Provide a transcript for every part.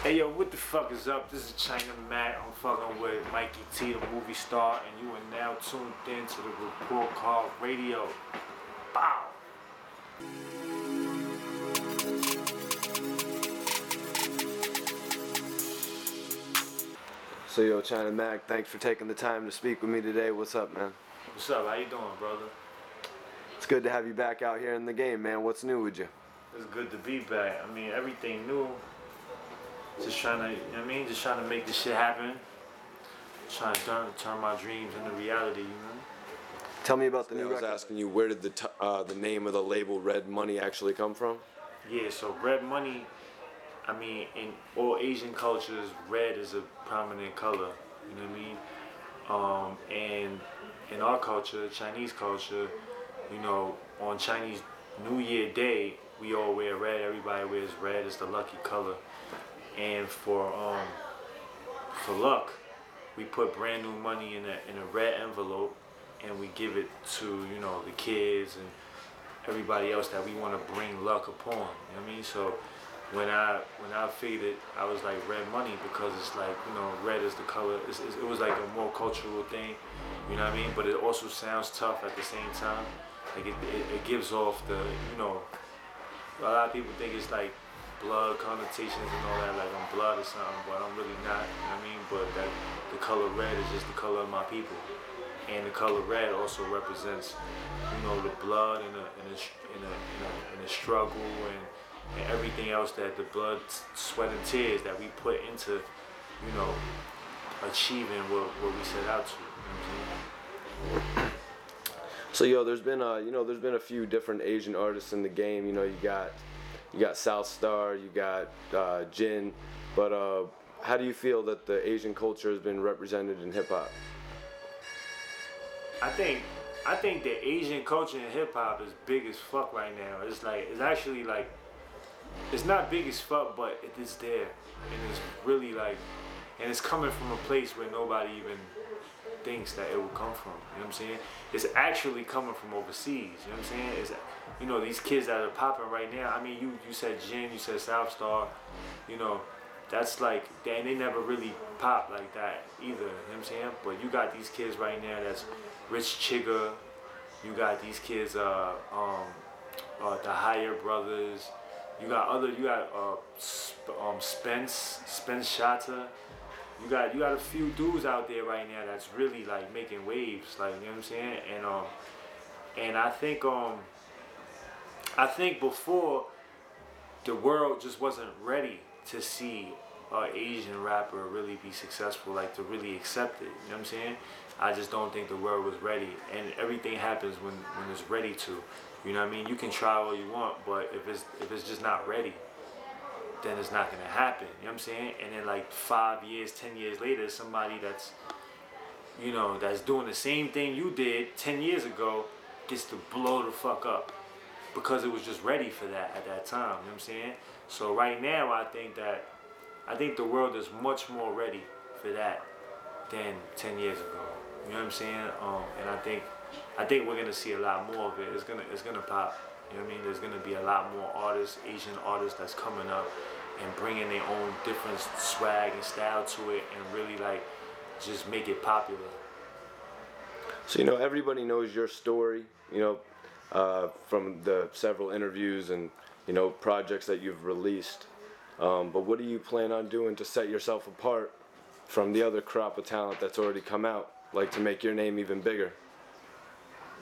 Hey yo, what the fuck is up? This is China Matt. I'm fucking with Mikey T, the movie star, and you are now tuned in to the Report Card Radio. Bow! So yo, China Mac, thanks for taking the time to speak with me today. What's up, man? What's up? How you doing, brother? It's good to have you back out here in the game, man. What's new with you? It's good to be back. I mean, everything new. Just trying to, you know what I mean? Just trying to make this shit happen. Trying to turn my dreams into reality, you know? Tell me about the new I was record. asking you, where did the name of the label Red Money actually come from? Yeah, so red money, I mean, in all Asian cultures, red is a prominent color, you know what I mean? And in our culture, Chinese culture, you know, on Chinese New Year Day, we all wear red. Everybody wears red. It's the lucky color. And for luck, we put brand new money in a red envelope, and we give it to, you know, the kids and everybody else that we want to bring luck upon. You know what I mean? So when I figured it, I was like red money because it's like, you know, red is the color. It was like a more cultural thing, you know what I mean? But it also sounds tough at the same time. Like it gives off the, you know, a lot of people think it's like blood connotations and all that, like I'm blood or something, but I'm really not, you know what I mean? But that the color red is just the color of my people. And the color red also represents, you know, the blood and the struggle and everything else that the blood, sweat, and tears that we put into, you know, achieving what we set out to. You know what I'm saying? So yo, there's been a few different Asian artists in the game. You know, you got South Star, you got Jin, but how do you feel that the Asian culture has been represented in hip hop? I think the Asian culture in hip hop is big as fuck right now. It's actually like, it's not big as fuck, but it is there, and it's really like, and it's coming from a place where nobody even thinks that it will come from. You know what I'm saying? It's actually coming from overseas. You know what I'm saying? It's, you know, these kids that are popping right now. I mean, you said Jin, you said South Star. You know, that's like, they never really pop like that either. You know what I'm saying? But you got these kids right now that's Rich Chigga. You got these kids, the Higher Brothers. You got Spence Shatta. You got a few dudes out there right now that's really like making waves, like, you know what I'm saying? And I think before, the world just wasn't ready to see an Asian rapper really be successful, like to really accept it. You know what I'm saying? I just don't think the world was ready, and everything happens when it's ready to. You know what I mean? You can try all you want, but if it's just not ready, then it's not gonna happen. You know what I'm saying? And then like 5 years, 10 years later, somebody that's, you know, that's doing the same thing you did 10 years ago gets to blow the fuck up because it was just ready for that at that time. You know what I'm saying? So right now, I think the world is much more ready for that than 10 years ago. You know what I'm saying? And I think we're gonna see a lot more of it. It's gonna pop. You know what I mean? There's gonna be a lot more artists, Asian artists that's coming up and bringing their own different swag and style to it, and really like just make it popular. So you know, everybody knows your story. You know, from the several interviews and, you know, projects that you've released. But what do you plan on doing to set yourself apart from the other crop of talent that's already come out, like to make your name even bigger?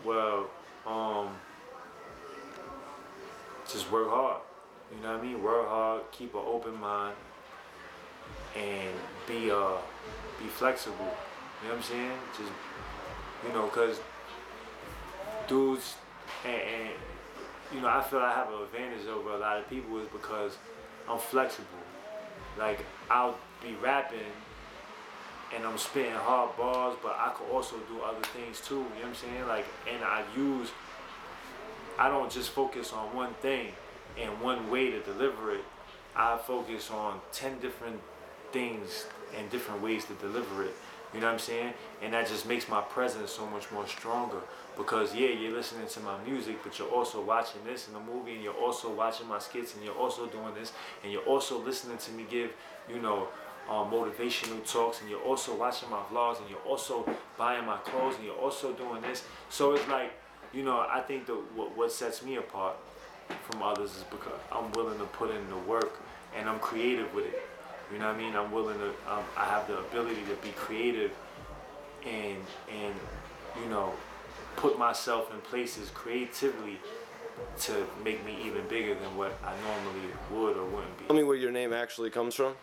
Well, just work hard. You know what I mean? Work hard, keep an open mind, and be flexible. You know what I'm saying? Just, you know, cause dudes and you know, I feel I have an advantage over a lot of people is because I'm flexible. Like, I'll be rapping and I'm spitting hard bars, but I could also do other things too, you know what I'm saying? Like, and I don't just focus on one thing and one way to deliver it. I focus on 10 different things and different ways to deliver it. You know what I'm saying? And that just makes my presence so much more stronger. Because yeah, you're listening to my music, but you're also watching this in the movie, and you're also watching my skits, and you're also doing this, and you're also listening to me give, you know, motivational talks, and you're also watching my vlogs, and you're also buying my clothes, and you're also doing this. So it's like, you know, I think what sets me apart from others is because I'm willing to put in the work, and I'm creative with it. You know what I mean? I'm willing to. I have the ability to be creative, and you know, put myself in places creatively to make me even bigger than what I normally would or wouldn't be. Tell me where your name actually comes from.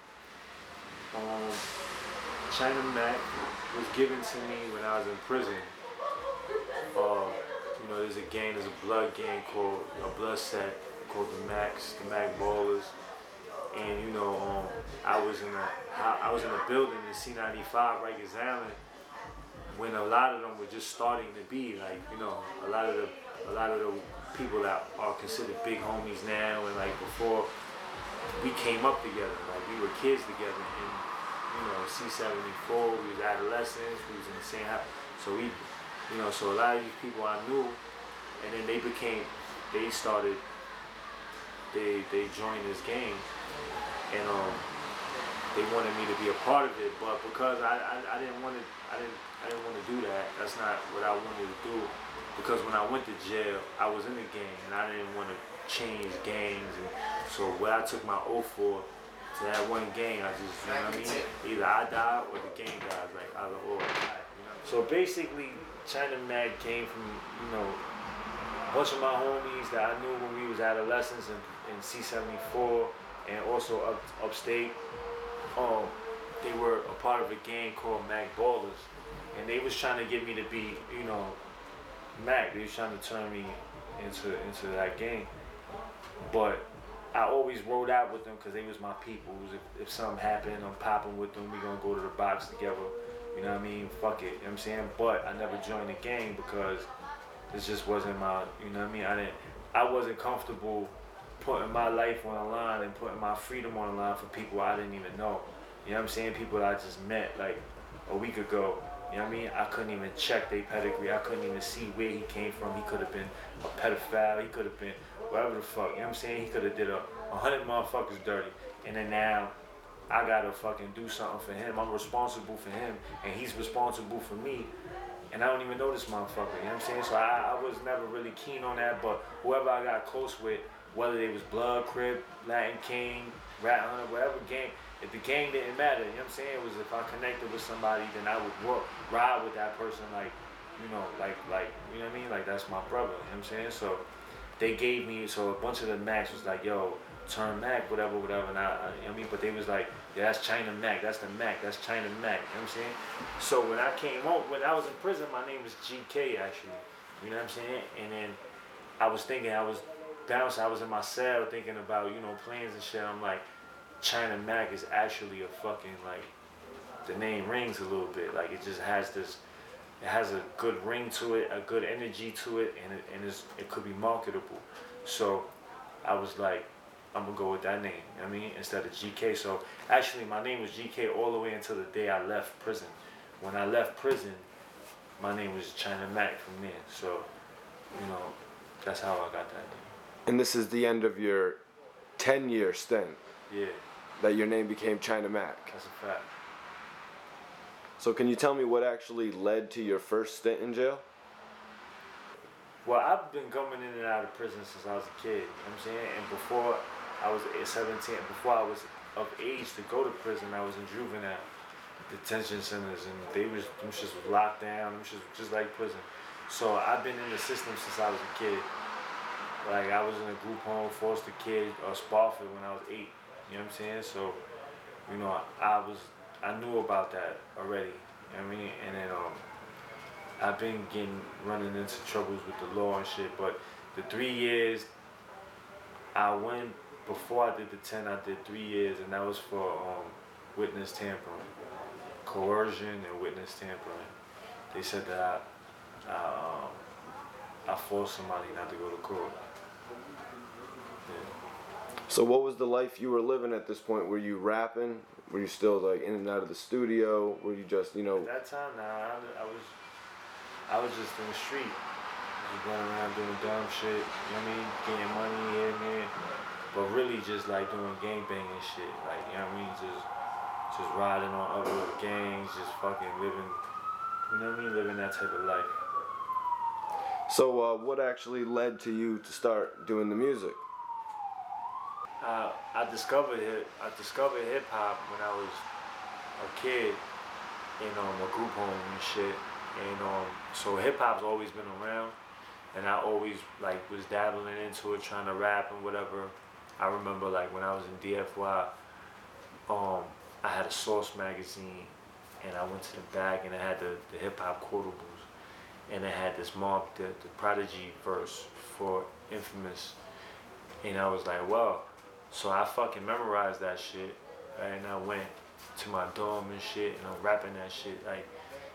China Mac was given to me when I was in prison. You know, there's a blood gang called a blood set called the Mac Ballers, and you know, I was in a building in C95, Rikers Island, when a lot of them were just starting to be like, you know, a lot of the people that are considered big homies now, and like before we came up together, like we were kids together, and you know, C74, we was adolescents, we was in the same house, so we, you know, so a lot of these people I knew, and then they joined this gang, and they wanted me to be a part of it, but because I didn't want to do that. That's not what I wanted to do, because when I went to jail, I was in the gang, and I didn't want to change gangs, and so what I took my oath for, to that one gang, I just, you know what I mean? Either I die or the gang dies, like either or. You know? So basically, China Mag came from, you know, a bunch of my homies that I knew when we was adolescents in C74, and also upstate. They were a part of a gang called Mac Ballers, and they was trying to get me to be, you know, Mac. They was trying to turn me into that gang, but I always rode out with them because they was my people. If something happened, I'm popping with them. We gonna go to the box together. You know what I mean? Fuck it. You know what I'm saying? But I never joined the gang because this just wasn't my. You know what I mean? I wasn't comfortable putting my life on the line and putting my freedom on the line for people I didn't even know. You know what I'm saying? People that I just met like a week ago. You know what I mean? I couldn't even check their pedigree. I couldn't even see where he came from. He could have been a pedophile. He could have been whatever the fuck. You know what I'm saying? He could have did 100 motherfuckers dirty. And then now I gotta fucking do something for him. I'm responsible for him, and he's responsible for me. And I don't even know this motherfucker. You know what I'm saying? So I was never really keen on that. But whoever I got close with, whether it was Blood, Crip, Latin King, Rat Hunter, whatever gang, if the gang didn't matter, you know what I'm saying? It was if I connected with somebody, then I would ride with that person like, you know, like, you know what I mean? Like, that's my brother, you know what I'm saying? So they gave me, so a bunch of the Macs was like, yo, turn Mac, whatever, and you know what I mean? But they was like, yeah, that's China Mac, that's the Mac, that's China Mac, you know what I'm saying? So when I came home, when I was in prison, my name was GK actually, you know what I'm saying? And then I was thinking, I was bouncing, I was in my cell thinking about, you know, plans and shit. I'm like, China Mac is actually a fucking, like, the name rings a little bit. Like, it just has this, it has a good ring to it, a good energy to it, and it could be marketable. So I was like, I'm gonna go with that name, you know what I mean, instead of GK. So actually my name was GK all the way until the day I left prison. When I left prison, my name was China Mac from there. So, you know, that's how I got that name. And this is the end of your 10-year stint. Yeah. That your name became China Mac. That's a fact. So can you tell me what actually led to your first stint in jail? Well, I've been coming in and out of prison since I was a kid, you know what I'm saying? And before I was 17, before I was of age to go to prison, I was in juvenile detention centers, and them shits was locked down, them shits was just like prison. So I've been in the system since I was a kid. Like, I was in a group home, foster kid, or Spofford when I was 8. You know what I'm saying? So, you know, I knew about that already. You know what I mean? And then I've been running into troubles with the law and shit. But the 3 years I went, before I did the 10, I did 3 years, and that was for witness tampering, coercion and witness tampering. They said that I forced somebody not to go to court. Yeah. So what was the life you were living at this point? Were you rapping? Were you still like in and out of the studio? Were you just, you know? At that time, nah, I was just in the street, just going around doing dumb shit. You know what I mean? Getting money here and there, but really just like doing gangbanging shit. Like, you know what I mean? Just riding on other gangs, just fucking living. You know what I mean? Living that type of life. So what actually led to you to start doing the music? I discovered hip hop when I was a kid in a group home and shit. And so hip hop's always been around, and I always like was dabbling into it, trying to rap and whatever. I remember like when I was in DFY, I had a Source magazine, and I went to the back and I had the hip hop quotables, and I had this the Prodigy verse for Infamous, and I was like, well, so I fucking memorized that shit, right? And I went to my dorm and shit, and I'm rapping that shit, like,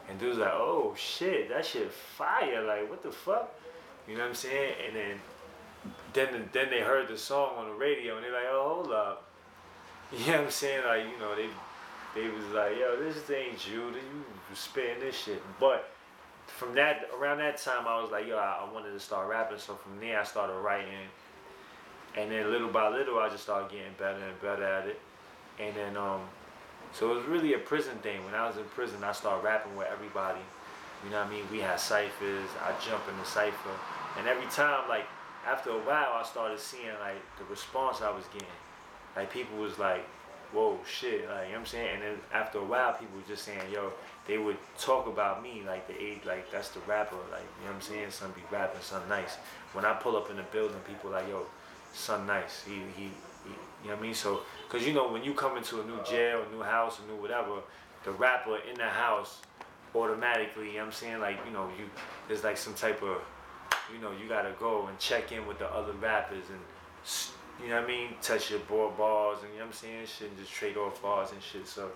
and dudes like, oh shit, that shit fire, like, what the fuck? You know what I'm saying? And then they heard the song on the radio, and they're like, oh, hold up. You know what I'm saying? Like, you know, they was like, yo, this ain't you spitting this shit. But from that, around that time, I was like, yo, I wanted to start rapping, so from there I started writing. And then little by little, I just started getting better and better at it. And then, so it was really a prison thing. When I was in prison, I started rapping with everybody. You know what I mean? We had ciphers. I jumped in the cipher. And every time, like, after a while, I started seeing, like, the response I was getting. Like, people was like, whoa, shit. Like, you know what I'm saying? And then after a while, people were just saying, yo, they would talk about me, like, like, that's the rapper. Like, you know what I'm saying? Son be rapping, son nice. When I pull up in the building, people like, yo, son nice. He you know what I mean? So, cause you know when you come into a new jail, a new house, a new whatever, the rapper in the house automatically, you know what I'm saying? Like, you know, there's like some type of, you know, you gotta go and check in with the other rappers and, you know what I mean? Touch your bars and, you know what I'm saying? Shit, and just trade off bars and shit. So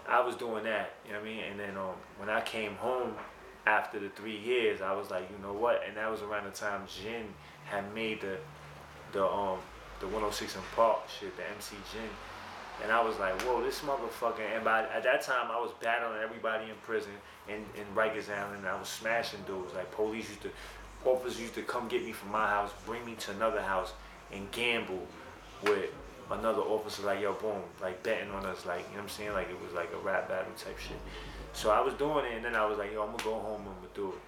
I was doing that, you know what I mean? And then when I came home after the 3 years, I was like, you know what? And that was around the time Jin had made the 106 and Park shit, the MC Jin. And I was like, whoa, this motherfucker. And at that time, I was battling everybody in prison in Rikers Island, and I was smashing dudes. Like, officers used to come get me from my house, bring me to another house, and gamble with another officer, like, yo, boom, like, betting on us, like, you know what I'm saying? Like, it was like a rap battle type shit. So I was doing it, and then I was like, yo, I'm gonna go home and I'm gonna do it.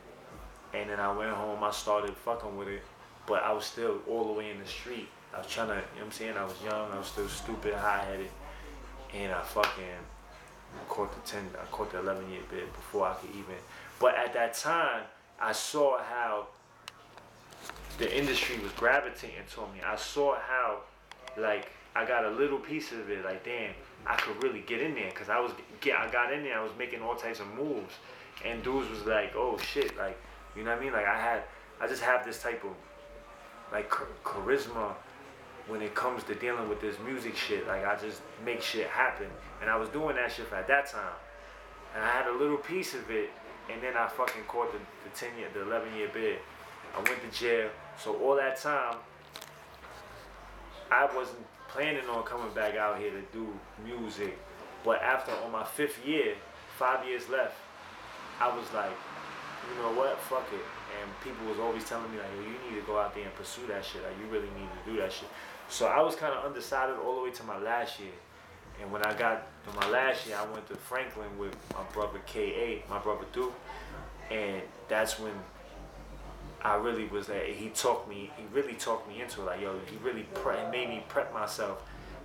And then I went home, I started fucking with it, but I was still all the way in the street. I was trying to, you know what I'm saying? I was young, I was still stupid, high-headed, and I fucking caught the 11-year bid before I could even. But at that time, I saw how the industry was gravitating toward me. I saw how, like, I got a little piece of it, like, damn, I could really get in there, because I got in there, I was making all types of moves, and dudes was like, oh shit, like, you know what I mean? Like, I just have this type of, like, charisma when it comes to dealing with this music shit. Like, I just make shit happen, and I was doing that shit at that time, and I had a little piece of it, and then I fucking caught the 11-year bid. I went to jail, so all that time, I wasn't planning on coming back out here to do music, but after, on my 5th year, 5 years left, I was like, you know what, fuck it. And people was always telling me, like, yo, you need to go out there and pursue that shit. Like, you really need to do that shit. So I was kind of undecided all the way to my last year. And when I got to my last year, I went to Franklin with my brother K.A., my brother Duke. And that's when I really was like, he really talked me into it. Like, yo, he really made me prep myself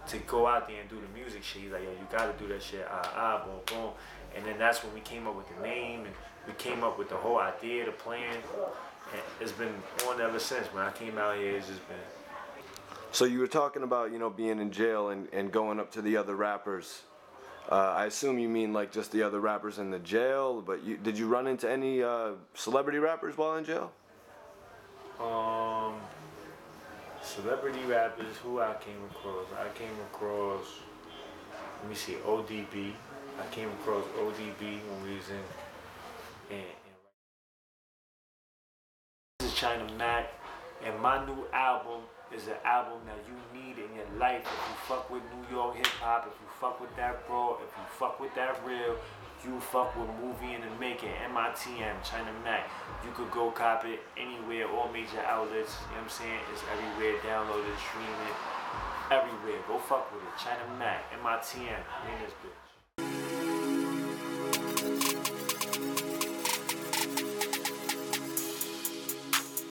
to go out there and do the music shit. He's like, yo, you gotta do that shit, boom, boom. And then that's when we came up with the name, and we came up with the whole idea, the plan. And it's been on ever since. When I came out here, it's just been. So you were talking about, you know, being in jail and going up to the other rappers. I assume you mean like just the other rappers in the jail, but did you run into any celebrity rappers while in jail? Celebrity rappers, who I came across? Let me see, ODB. I came across ODB when we was in China Mac, And my new album is an album that you need in your life. If you fuck with New York hip hop, if you fuck with that raw, if you fuck with that real, you fuck with Movie in the Making, MITM, China Mac. You could go cop it anywhere, all major outlets. You know what I'm saying? It's everywhere. Download it, stream it, everywhere. Go fuck with it. China Mac, MITM, in this bitch.